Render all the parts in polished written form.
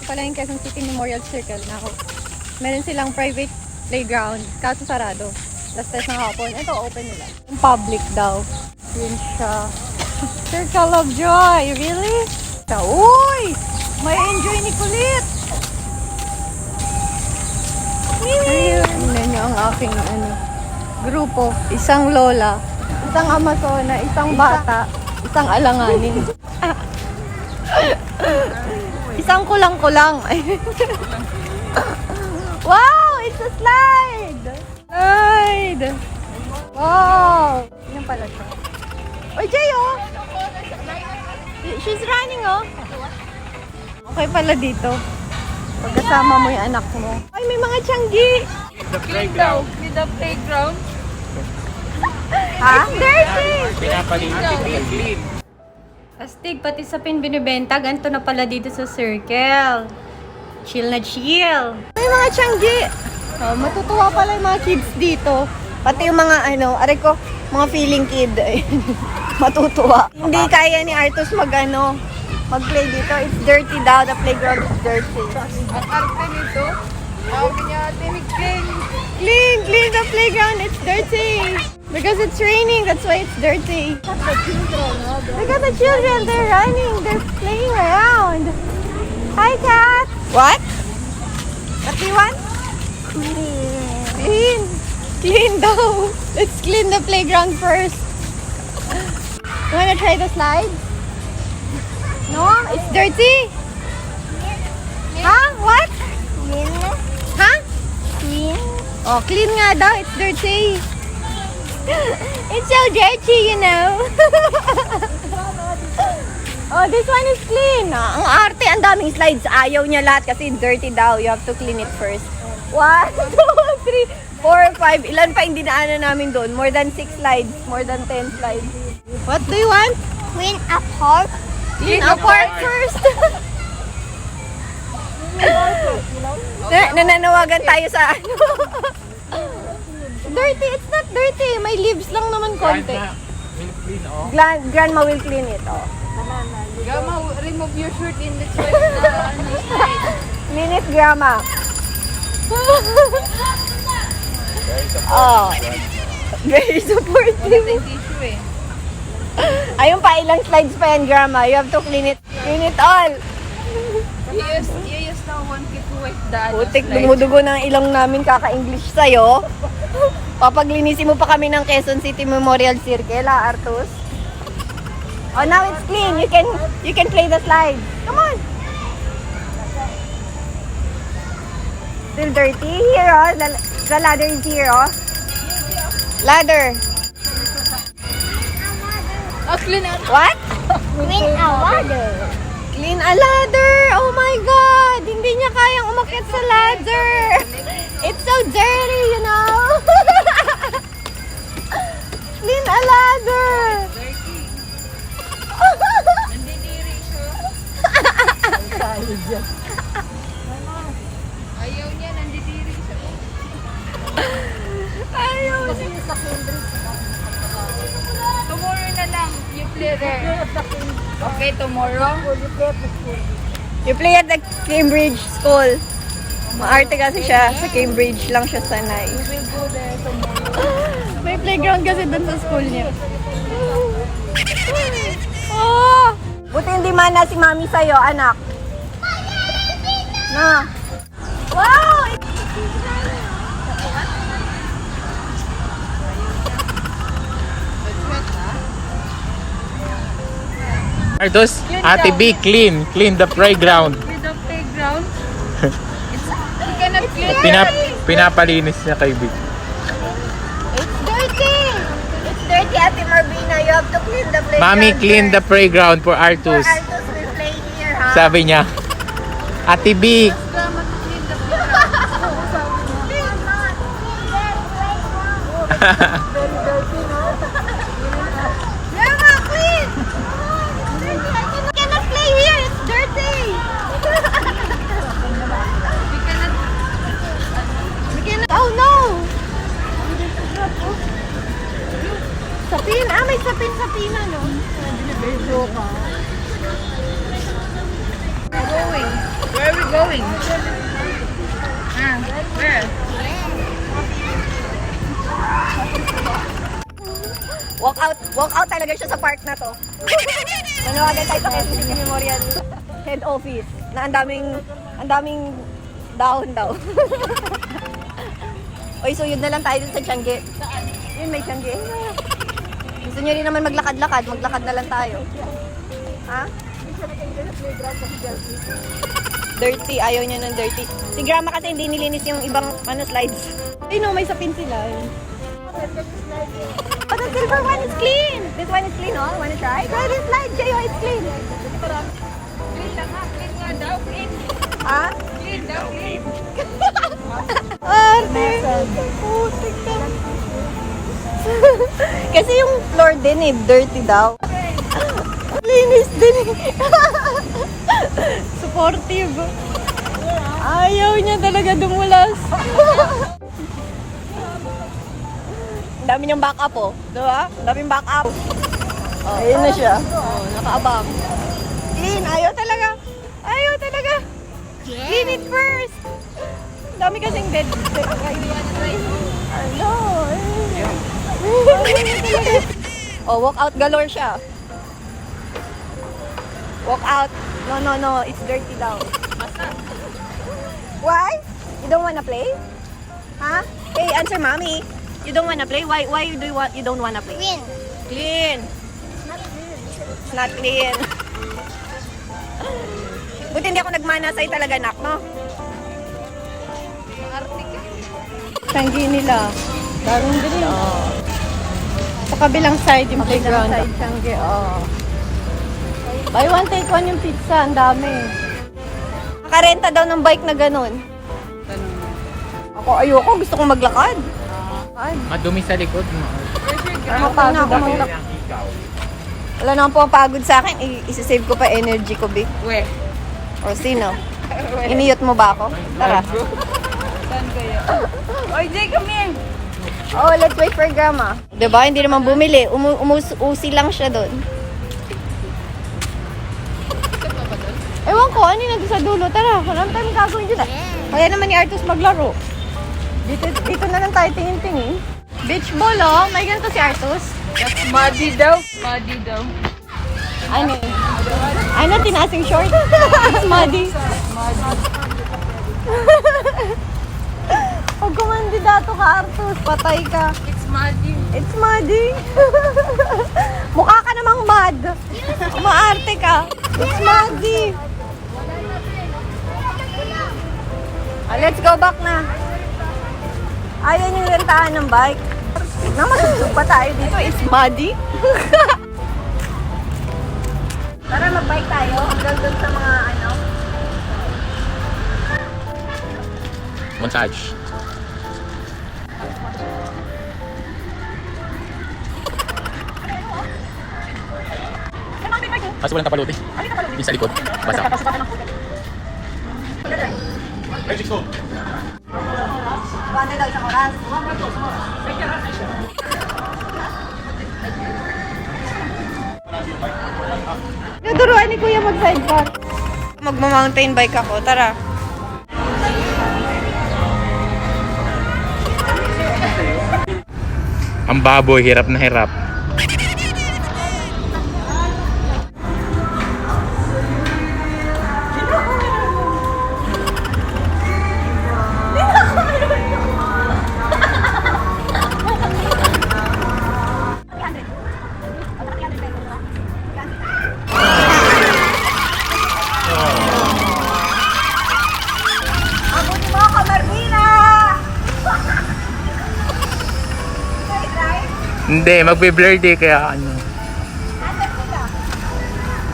pala yung Quezon City Memorial Circle na ako. Meron silang private playground, kaso sarado. Last test ng hapon. Ito, open nila. Yung public daw. Yun siya. Circle of Joy! Really? Uy! May enjoy ni Kulit! Tingnan nyo ang aking grupo. Isang lola, isang amazona, isang bata, isang alanganin. Isang kulang-kulang. Wow! It's a slide! Slide! Wow! Yan pala siya. Oy, Jay, oh! She's running, oh! Okay pala dito. Pagkasama mo yung anak mo. Ay, may mga tiyanggi! The playground. With the playground. Ha? Dirty! Pinapalinis, clean. Astig, pati sa pin binibenta, ganito na pala dito sa Circle. Chill na chill. May mga tiyanggi. Oh, matutuwa pala yung mga kids dito. Pati yung mga aray ko, mga feeling kid. Matutuwa. Hindi kaya ni Artus mag-play dito. It's dirty daw. The playground is dirty. Ang arte nito, sabi niya, clean. Clean the playground. It's dirty. Because it's raining, that's why it's dirty. Look at the children. They're running. They're playing around. Hi, Kat. What? What do you want? Clean. Clean daw. Let's clean the playground first. You wanna try the slide? No? It's dirty? Huh? What? Huh? Clean. Oh, clean nga daw. It's dirty. It's so dirty, you know. Oh, this one is clean. Ang arte, ang daming slides. Ayaw niya lahat kasi dirty daw. You have to clean it first. 1, 2, 3, 4, 5. Ilan pa hindi naanan namin doon? More than 6 slides. More than 10 slides. What do you want? Clean a park. Clean a park first. Nananawagan tayo sa Dirty. It's not dirty. May leaves lang naman konti. Clean, oh. Grandma will clean it. Oh. Grandma, remove your shirt in the toilet. Clean it, Grandma. Oh. Very supportive. May tissue eh. Ayun pa, ilang slides pa yan, Grandma. You have to clean it. Clean it all. You use now 1 kit to wipe the Putik, dumudugo ng ilong namin kaka-English sa'yo. Papaglinisin mo pa kami ng Quezon City Memorial Circle, ha, Artus? Oh, now it's clean. You can play the slide. Come on. Still dirty. Here, oh. The ladder is here, oh. Ladder. Oh, clean out. What? Clean a water. Clean a ladder! Oh my God! Hindi niya kayang umakyat sa ladder! It's so dirty, you know? Clean a ladder! Dirty. Nandidiri siya. Ayaw niya, nandidiri siya. Ayaw. Tomorrow na lang, you play there. Okay, tomorrow? You play at the Cambridge School. Maarte kasi siya. Sa Cambridge lang siya sanay. We will go there tomorrow. May playground kasi dun sa school niya. Oh! Buti hindi mana si Mami sa'yo, anak. Na. Wow! Artus, Ate B, clean the playground. With the playground, you cannot clean. Pinapalinis niya kay B. It's dirty! It's dirty, Ate Marvina. You have to clean the playground. Mami, clean the playground for Artus. Artus will play here, ha? Sabi niya. Ate B, Grandma to clean the playground. Grandma, clean! You cannot play here. It's dirty. We cannot. Oh no! Sapin. May sapin na, no? Going. Where are we going? Where? Walk out talaga siya sa park na to. Manawagan tayo sa Quezon City Memorial Head Office na ang daming dahon daw. Oy, so yun na lang tayo dun sa Tiangge. Yun, may Tiangge. Gusto nyo rin naman maglakad-lakad na lang tayo. Ha? Dirty, ayaw niya ng dirty. Si Grandma kasi hindi nilinis yung ibang slides. Ay no, may sapin sila. Oh, the silver one is clean! This one is clean, oh? Wanna try? Try this slide, Jayo, it's clean. Clean lang ha. Clean nga daw. Clean. Ha? Clean daw. Clean. Arte! Putik ka. Kasi yung floor din eh, dirty daw. Linis din eh. Supportive. Ayaw niya talaga dumulas. Ang dami niyang backup oh. Diba? Ang daming backup. Oh, ayun na siya. Oh, nakaabang. Clean. Ayaw talaga. Ayaw talaga. Clean it first. Ang dami kasing dead. Ano? Oh, walk out galore siya. Walk out. No. It's dirty daw. Why? You don't wanna play? Huh? Hey, answer mommy. You don't wanna play? Why you don't wanna play? Clean. Clean. It's not clean. Buti hindi ako nagmanasay talaga, nak, no? Tanggi nila. Darong din. Oh. Sa kabilang side yung playground. Sa kabilang side, tanggi. Oh. Buy one, take one yung pizza. Ang dami. Nakarenta daw ng bike na ganun. Ako ayoko. Gusto kong maglakad. Madumi sa likod mo. Mapagod ako maglakad. Wala naman po ang pagod sa akin. Isisave ko pa energy ko, Vic. Where? O sino? Iniyot mo ba ako? Tara. Saan kaya? Oy, Jay, come here. Oh, let's wait for Grandma. Diba? Hindi naman bumili. Usi lang siya doon. Ewan ko, ano yung nandun sa dulo? Tara, walang time gagawin dyan. Kaya naman ni Artus maglaro. Dito na lang tayo tingin-tingin. Beach ball, oh. May ganito si Artus. That's muddy daw. Muddy daw. Ano? Ano, tinasing short? Muddy. Pag kumandidato ka, Artus, patay ka. It's muddy. It's muddy. Mukha ka namang mad. Umaarte ka. It's muddy. Let's go back na. Ayaw niyong rentahan ng bike. Tignan, masudsog pa tayo dito. It's muddy. Tara, mag-bike tayo. Hanggang dun sa mga ano. Montage. Kasi walang kapalute. Yung sa likod. Basa. Banda daw isang oras. Naduruan ni Kuya mag-sidecar. Magma-mountain bike ako. Tara. Ang baboy, hirap na hirap. Abuti mo ako, Marvina! Hindi, magbe-blur day kaya ano.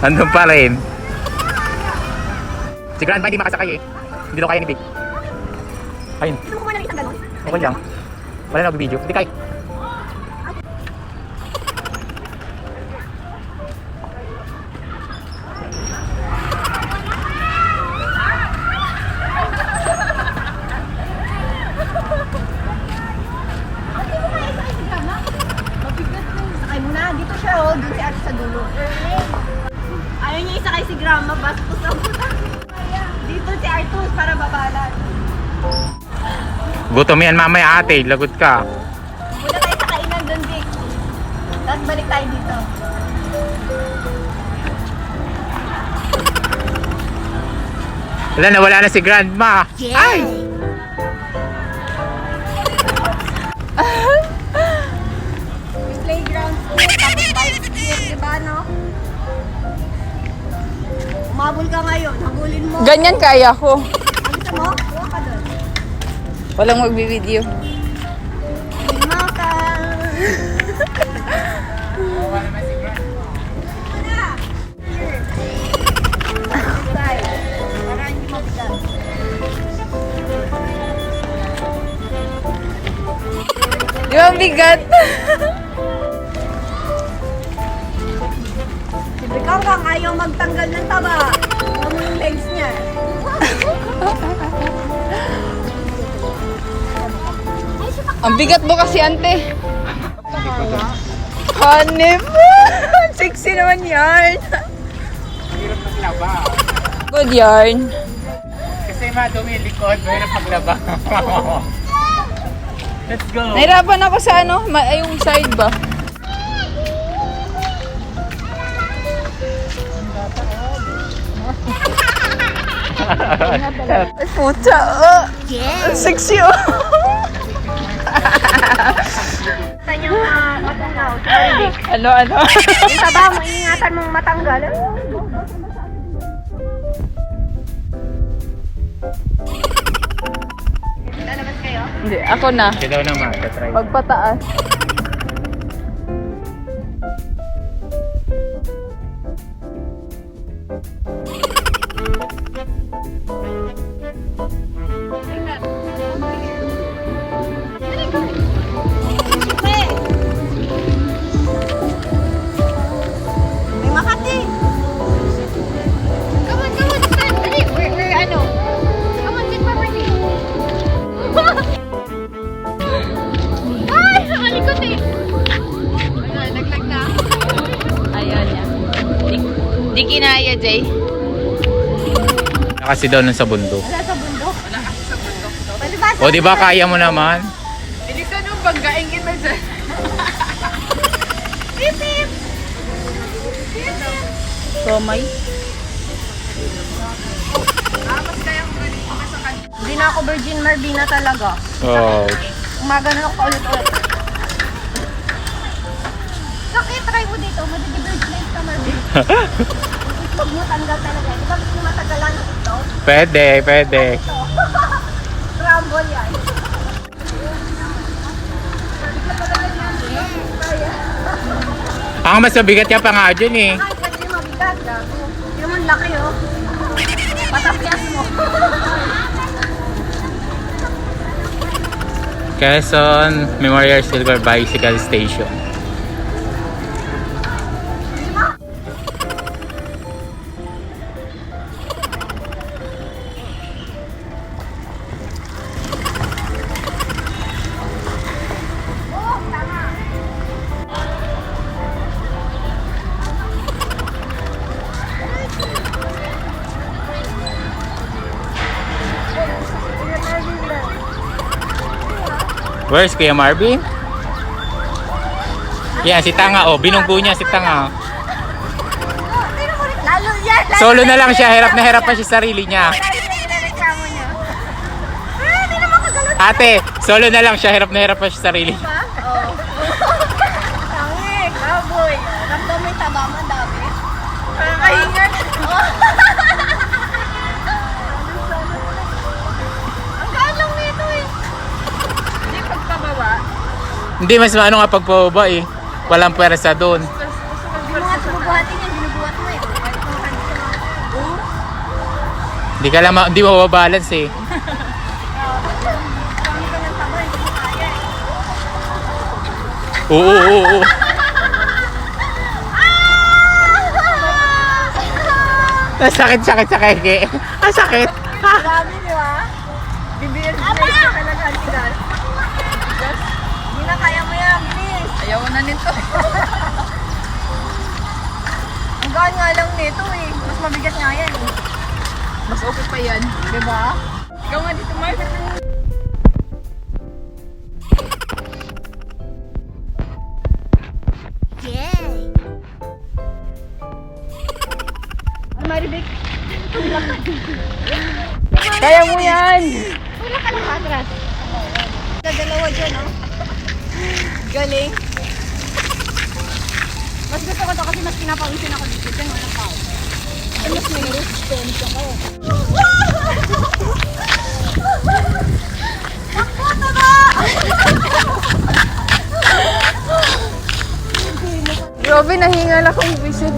Andun pa rin. Si Grandma hindi makasakay eh. Hindi daw kaya ni Vic. Ayun. Gusto mo kumain ng isang ganon? Okay lang. Wala na mag-video. Hindi kaya. Sakay mo na. Dito siya, oh. Doon si Ate sa dulo. Ayaw niya isakay si Grandma. Bastos ang puta. Dito si Arthur. Gutom yan mamaya ate, lagot ka. Muna tayo sa kainan doon, Vic. Tapos balik tayo dito. Wala na si Grandma. Ay! Playground food, tapos bike food, diba, no? Umabol ka ngayon, habulin mo. Ganyan kaya ko. Ang gusto mo? Huwag ka doon. Walang magbibideo. Lima ka. Para hindi mabigat. Di ba bigat? Si Bikang kang ayaw magtanggal ng taba. Tingnan mo yung legs niya. Ang bigat mo kasi, ante. Hanip! Sexy naman yarn. Hirap maglaba. Good yarn. Kasi madumi yung likod, mahirap maglaba. Let's go. Nahirapan ako sa ano, yung side ba? Ay, puta. Sexy oh. Saan yung matungaw? Ano? Yung taba mo, ingatan mong matanggal. Lalabas kayo? Hindi, ako na. Siya daw naman, try. Magpataas. May Makati! Come on, stand. Dali, we're ano? Come on, sit properly. Ay, nakalikot eh. Naglag na. Ayan yan. Di kinaya, Jay. Kasi daw nun sa bundok. Wala sa bundok. Wala kasi sa bundok to. Pwede ba? O di ba kaya mo naman? Hindi ka nung pagkaingin mo dyan. Pip, pip! Somay. Hindi na ako Virgin Marvina talaga. Oh. Umagano ako paulit-ulit. Sakit, try mo dito. Madi-divergent ka, Marvin. Itlog mo, tanggal talaga. Di ba gusto mo matagalan ng itlog? Pwede. Crumble yan. Ang mas mabigat ka pa nga dyan eh. Ay, pwede mabigat. Hindi naman laki, oh. Patapyas mo. Quezon Memorial Silver Bicycle Station. Where's Kuya Marvin? Yan, si Tanga. Oh, binunggo niya si Tanga. Lalo yan. Solo na lang siya. Hirap na hirap pa siya sa sarili niya. Lalo na nireklamo niya. Hindi naman kagalot. Ate, solo na lang siya. Hirap na hirap pa siya sa sarili niya. Oo. Tangi, baboy. Ramdam mo yung taba mo, ang dami. Kakahingan. Ang gaan lang nito eh. Hindi pagpababa. Hindi, mas maano nga pagpababa eh. Walang pwersa doon. Hindi mo nga sububuhatin yan, binubuhat mo eh. Kahit kung saan ka lang. Hindi ka lang, hindi mo mabalance eh. Marami ka ng taba, hindi mo kaya eh. Oo. Sakit sa keke. Ang sakit. Grabe, di ba? Bibigyan mo na talaga, antigas. Hindi na kaya mo yan, please. Ayaw na nito. Ang gaan nga lang nito eh. Mas mabigat nga yan eh. Mas okay pa yan. Diba? Ikaw nga dito, Mark. Kaya mo yan. Wala ka lang atras. Dalawa dyan, oh. Galing. Mas gusto ko to kasi mas pinapawisin ako dito. Dyan, walang tao. Mas may resistance ako. Grabe, nahingal akong visit.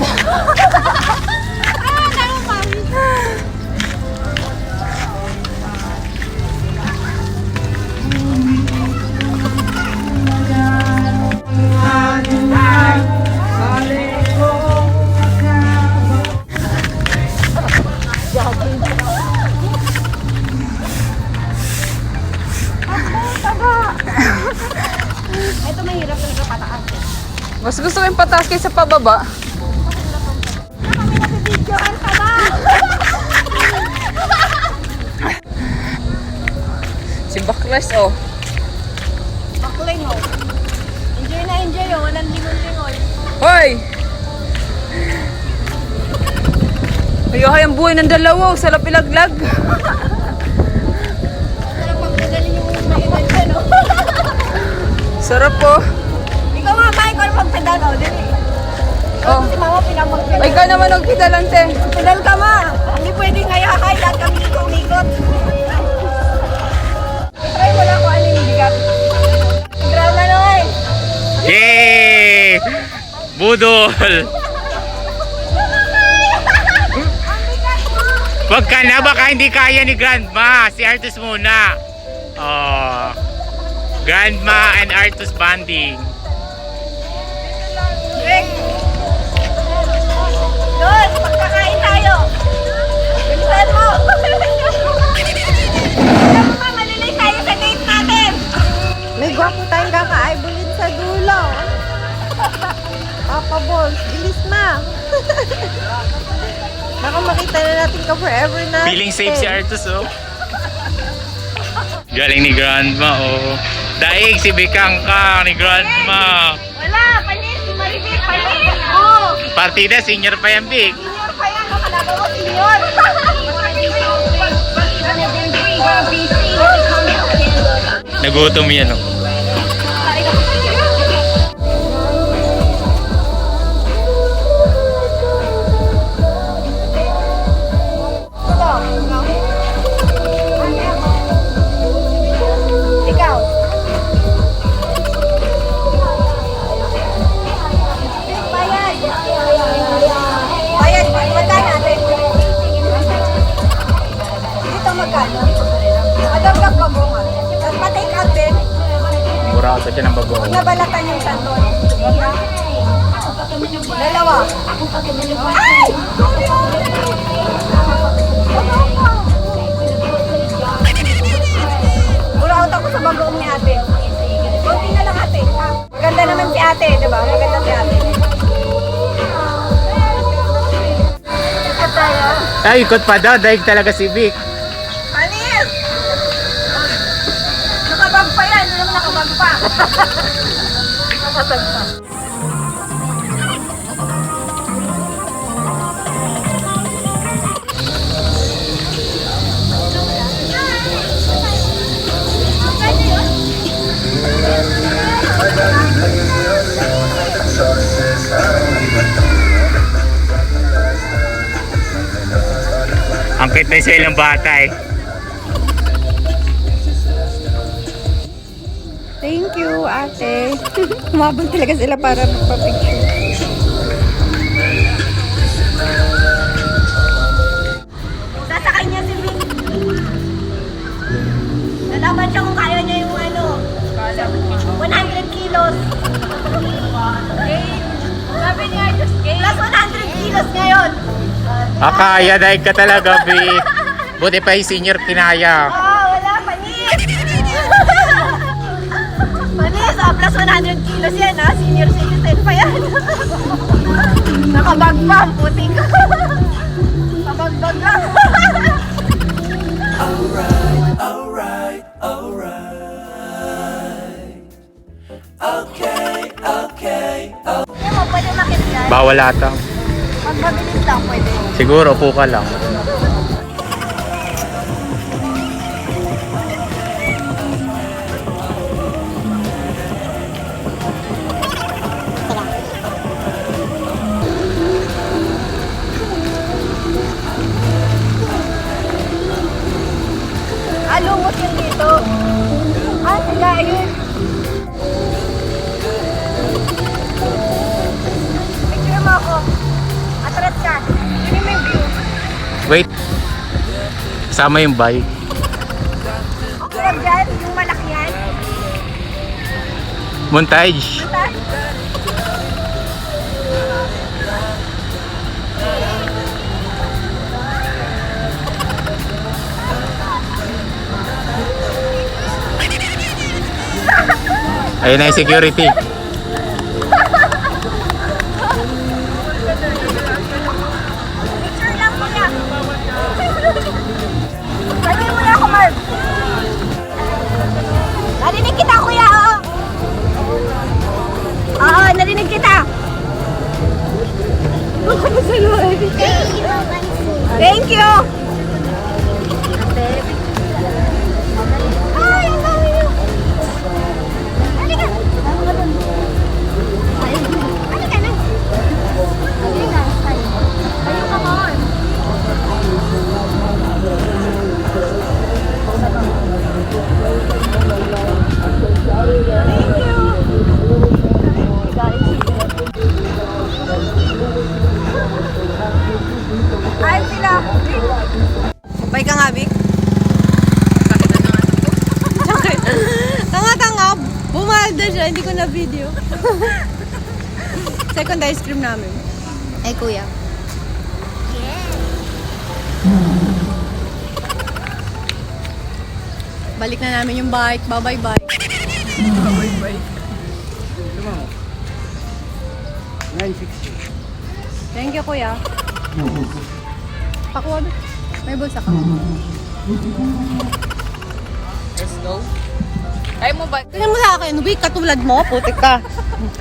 Ito mahirap talaga pataas. Mas gusto ko yung pataas kaysa pababa. Videoan ka ba? Si Baklas, oh. Bakling, oh. Enjoy na enjoy, oh. Walang lingon-lingon. Hoy! Ayahay ang buhay ng dalawa, oh. Sarap ilaglag. Sarap magpagaling yung mainan dyan, oh. Sarap, oh. Ikaw nga, Michael, magpedal, oh. Dali. Oh. Si Mama pinamagpedal. Ay, ka naman nagpidalante. Pedal ka, ma. Hindi pwedeng ngayahay. Lahat kami ikot-ikot. Try mo lang kung ano yung bigat. Ground na, Noy. Yay! Budol! Wag ka na, baka hindi kaya ni Grandma. Si Artus muna. Oh. Grandma and Artus bonding. Rick. Doon, magkakain tayo. Bilisan mo. Alam mo, malilay tayo sa date natin. May gwapo tayong kakaibulin sa dulo. Papa Balls, bilis na. Baka makita na natin ka forever natin. Feeling safe si Artus, oh. Galing ni Grandma, oh. Daig si Bikangkang ni Grandma. Wala, panis, si Maribel, panis. Oo. Partida, senior pa yan, Big. Senior pa yan, nakalaga mo senior. Nagutom yan, oh. Ikaw. Bayad. Bayad, magkano natin? Dito magkano? Magagag bagongan. At pa-take out din. Mura ako siya ng bago. Huwag nabalatan yung sandol. Dalawa. Ay! Mura out ako sa bagoong ni ate. Kunti na lang ate. Ha? Maganda naman si ate, di ba? Maganda si ate. At tayo. Ay, ikot pa daw. Daig talaga si Vic. Panis! Nakabag pa yan. Hindi naman nakabag pa. Nakasag pa. Ang cute na sa ilang bata, eh. Thank you, ate. Umabot talaga sila para magpa-picture. Sasakay niya si Vic. Nalaman siya kung kaya niya yung ano, 100 kilos. Sabi niya, just game. Plus 100 kilos ngayon. Kaya, daig ka talaga, Vic. Buti pa yung senior kinaya. Wala, panis. Panis, plus 100 kilos yan, ha? Senior citizen pa yan. Nakabag pa, ang puti ko. Kabagbag lang. Hindi mo, pwede makit yan. Bawal ata. Pag mabilis lang, pwede. Siguro, upo ka lang. Lumot yun dito. Sila, ayun. Picture mo ako. Atras ka. Yun yung view. Wait. Sama yung bike. Okay, dyan, yung malaki yan. Montage. Ayun na yung security. Picture lang kuya. Sabihin mo na ako, Marv. Narinig kita, kuya, oo. Oo, narinig kita. Thank you. Ay, ang dami niyo. Halika. Halika na. Ayun, come on. Thank you. Ay, sila. Bay ka nga, Vic. Tanga-tanga. Bumalda siya. Hindi ko na video. Second ice cream namin. Eh, kuya. Balik na namin yung bike. Bye-bye, bike. Bye-bye. 960. Thank you, kuya. Pakuha ba? May bulsa ka. Let's go. Kaya mo ba? Tingnan mo sa akin, Vic, katulad mo, putik ka.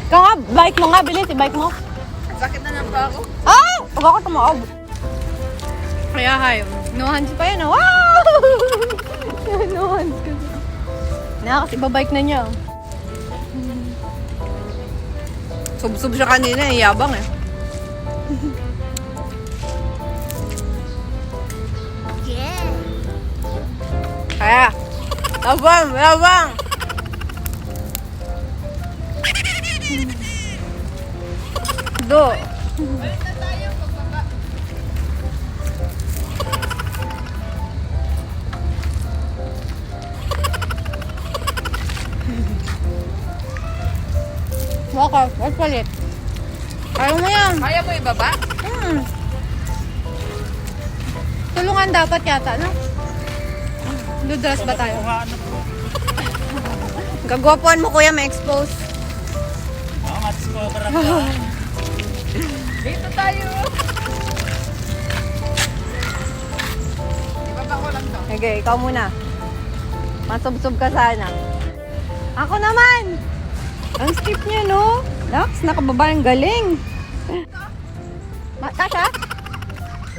Ikaw nga, bike mo nga, bilis, i-bike mo. Sakit na lang ba ako? Ah! Huwag ako tumaob. Kaya hay, no hands pa yan, wow! No hands kasi. Kasi babike na niya. Sub-sub siya kanina, yabang eh. Kaya, labang! Do. Waka, what's palit? Ayaw mo yan. Kaya mo ibaba? Tulungan dapat yata, no? Ludras ba tayo? Kagwapuan mo, kuya, may expose. Dito tayo. Ibaba ko lang to. Okay, ikaw muna. Masubsob ka sana. Ako naman! Ang steep niya, no? Dax, nakababa yung galing. Tasha?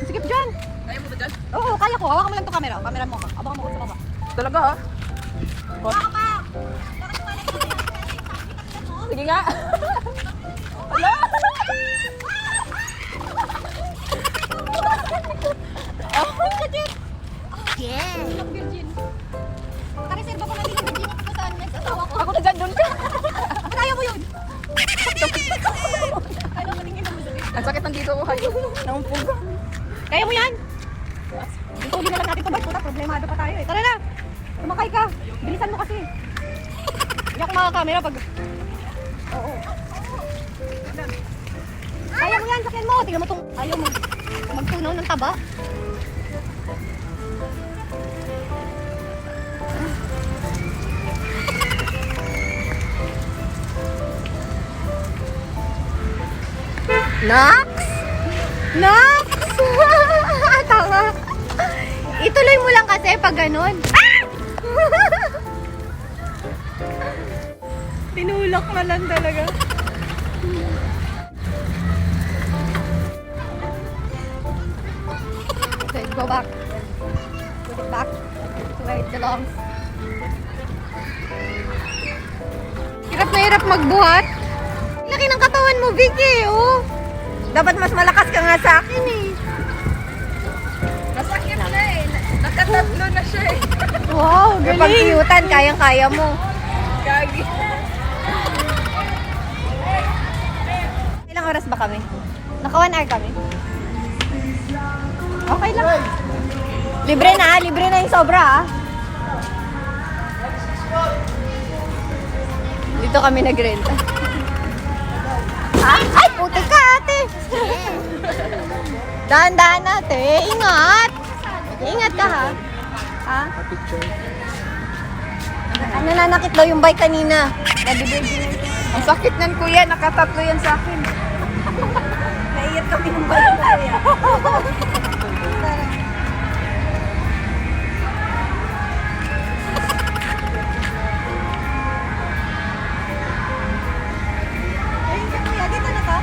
Sikip dyan. Kaya mo ba dyan? Oo, kaya ko. Hawakan mo lang to camera. Camera mo ka. Abangan mo ko sa baba. Talaga ha? Sige nga. Ala! Virgin. Nakareserva ko na din ang virgin ko sa next asawa ko. Ako na dyan doon ka. Kaya mo yun. Ano, patingin mo sa Ang sakit ng dito ko kayo. Naumpog. Kaya mo yan. Ituli na lang natin ito. Ba't puta, problemado pa tayo eh. Tara na. Tumakay ka. Bilisan mo kasi. Hindi ako makakamera pag... Oo. Kaya mo yan, sakyan mo. Tingnan mo itong... Ayaw mo. Magtunaw ng taba. Nox? Nox? Tama. Ituloy mo lang kasi pag ganun. Ah! Tinulak na lang talaga. Okay, go back. Put it back to where it belongs. Hirap na hirap magbuhat. Laki ng katawan mo, Vicky, oh. Dapat mas malakas ka nga sa akin, eh. Masakit na eh. Nakatatlo na siya eh. Wow. Kapag cute-an, kayang-kaya mo. Gagi. Ilang oras ba kami? Naka 1 hour kami. Okay lang. Libre na yung sobra ah. Dito kami nag-rent. Ay, puti ka ate. Dahan-dahan ate. Ingat. Ingat ka ha. Ha? Picture. Ano nanakit daw yung bike kanina? Nabibigyan. Ang sakit nan kuya, nakatatlo yan sa akin. Naiyak kami ng bike na kuya. Ayun ka kuya, dito na ka?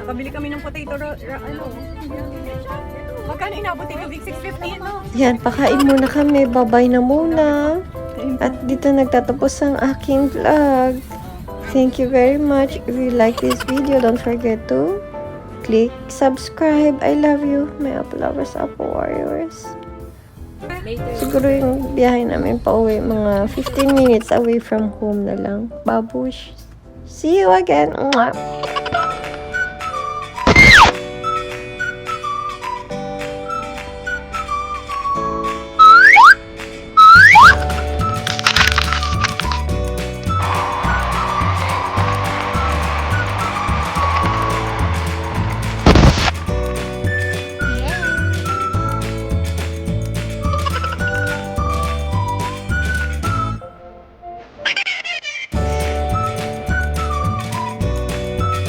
Nakabili kami ng potato ano. Magkano inabot ito? Big 650 no? Yan, pakain muna kami. Babay na muna. At dito nagtatapos ang aking vlog. Thank you very much. If you like this video, don't forget to click subscribe. I love you, my Apple lovers, Apple warriors. Siguro yung biyahe namin pa uwi, mga 15 minutes away from home na lang. Babush. See you again. Mwah.